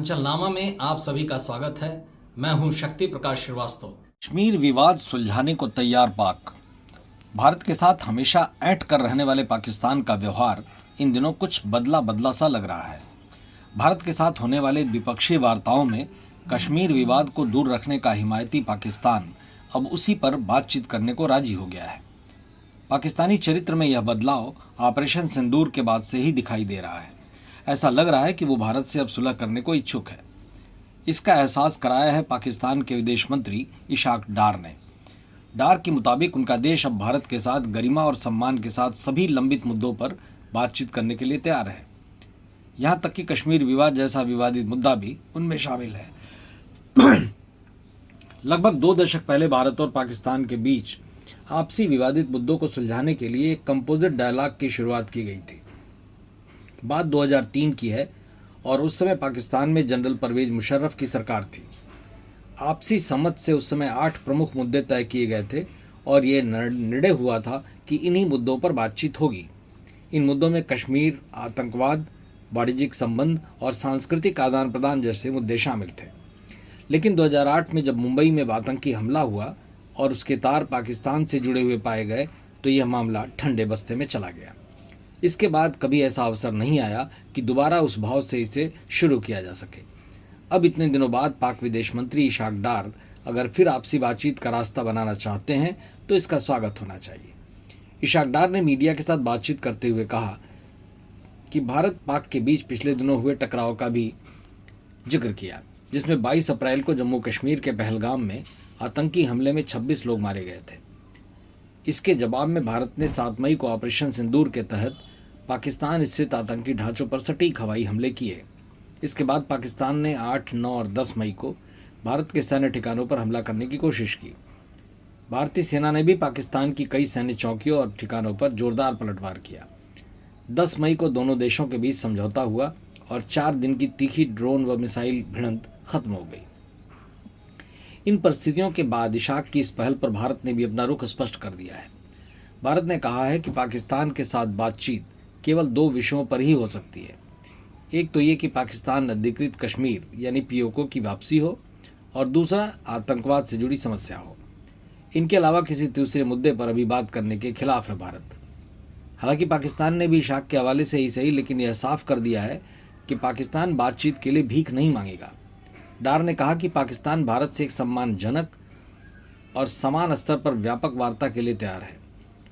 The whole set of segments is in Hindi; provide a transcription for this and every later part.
अंचलनामा में आप सभी का स्वागत है। मैं हूं शक्ति प्रकाश श्रीवास्तव। कश्मीर विवाद सुलझाने को तैयार पाक। भारत के साथ हमेशा ऐंठ कर रहने वाले पाकिस्तान का व्यवहार इन दिनों कुछ बदला बदला सा लग रहा है। भारत के साथ होने वाले द्विपक्षीय वार्ताओं में कश्मीर विवाद को दूर रखने का हिमायती पाकिस्तान अब उसी पर बातचीत करने को राजी हो गया है। पाकिस्तानी चरित्र में यह बदलाव ऑपरेशन सिंदूर के बाद से ही दिखाई दे रहा है। ऐसा लग रहा है कि वो भारत से अब सुलह करने को इच्छुक है। इसका एहसास कराया है पाकिस्तान के विदेश मंत्री इशाक डार ने। डार के मुताबिक उनका देश अब भारत के साथ गरिमा और सम्मान के साथ सभी लंबित मुद्दों पर बातचीत करने के लिए तैयार है। यहां तक कि कश्मीर विवाद जैसा विवादित मुद्दा भी उनमें शामिल है। लगभग 2 दशक पहले भारत और पाकिस्तान के बीच आपसी विवादित मुद्दों को सुलझाने के लिए एक कंपोजिट डायलॉग की शुरुआत की गई थी। बात 2003 की है और उस समय पाकिस्तान में जनरल परवेज मुशर्रफ की सरकार थी। आपसी समझ से उस समय 8 प्रमुख मुद्दे तय किए गए थे और ये निर्णय हुआ था कि इन्हीं मुद्दों पर बातचीत होगी। इन मुद्दों में कश्मीर, आतंकवाद, वाणिज्यिक संबंध और सांस्कृतिक आदान प्रदान जैसे मुद्दे शामिल थे। लेकिन 2008 में जब मुंबई में आतंकी हमला हुआ और उसके तार पाकिस्तान से जुड़े हुए पाए गए तो यह मामला ठंडे बस्ते में चला गया। इसके बाद कभी ऐसा अवसर नहीं आया कि दोबारा उस भाव से इसे शुरू किया जा सके। अब इतने दिनों बाद पाक विदेश मंत्री इशाक डार अगर फिर आपसी बातचीत का रास्ता बनाना चाहते हैं तो इसका स्वागत होना चाहिए। इशाक डार ने मीडिया के साथ बातचीत करते हुए कहा कि भारत पाक के बीच पिछले दिनों हुए टकराव का भी जिक्र किया, जिसमें 22 अप्रैल को जम्मू कश्मीर के पहलगाम में आतंकी हमले में 26 लोग मारे गए थे। इसके जवाब में भारत ने 7 मई को ऑपरेशन सिंदूर के तहत पाकिस्तान स्थित आतंकी ढांचों पर सटीक हवाई हमले किए। इसके बाद पाकिस्तान ने 8, 9 और 10 मई को भारत के सैन्य ठिकानों पर हमला करने की कोशिश की। भारतीय सेना ने भी पाकिस्तान की कई सैन्य चौकियों और ठिकानों पर जोरदार पलटवार किया। 10 मई को दोनों देशों के बीच समझौता हुआ और 4 दिन की तीखी ड्रोन व मिसाइल भिड़ंत खत्म हो गई। इन परिस्थितियों के बाद इशाक की इस पहल पर भारत ने भी अपना रुख स्पष्ट कर दिया है। भारत ने कहा है कि पाकिस्तान के साथ बातचीत केवल 2 विषयों पर ही हो सकती है। एक तो ये कि पाकिस्तान अधिकृत कश्मीर यानी पीओके की वापसी हो और दूसरा आतंकवाद से जुड़ी समस्या हो। इनके अलावा किसी दूसरे मुद्दे पर अभी बात करने के खिलाफ है भारत। हालांकि पाकिस्तान ने भी इशाक के हवाले से ही सही लेकिन यह साफ कर दिया है कि पाकिस्तान बातचीत के लिए भीख नहीं मांगेगा। डार ने कहा कि पाकिस्तान भारत से एक सम्मानजनक और समान स्तर पर व्यापक वार्ता के लिए तैयार है।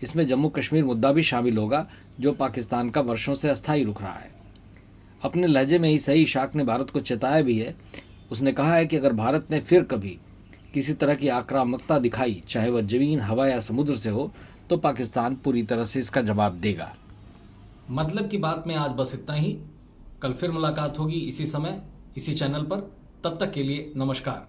इसमें जम्मू कश्मीर मुद्दा भी शामिल होगा जो पाकिस्तान का वर्षों से अस्थायी रुक रहा है। अपने लहजे में ही सही इशाक ने भारत को चेताया भी है। उसने कहा है कि अगर भारत ने फिर कभी किसी तरह की आक्रामकता दिखाई, चाहे वह जमीन, हवा या समुद्र से हो, तो पाकिस्तान पूरी तरह से इसका जवाब देगा। मतलब की बात में आज बस इतना ही। कल फिर मुलाकात होगी इसी समय, इसी चैनल पर। तब तक के लिए नमस्कार।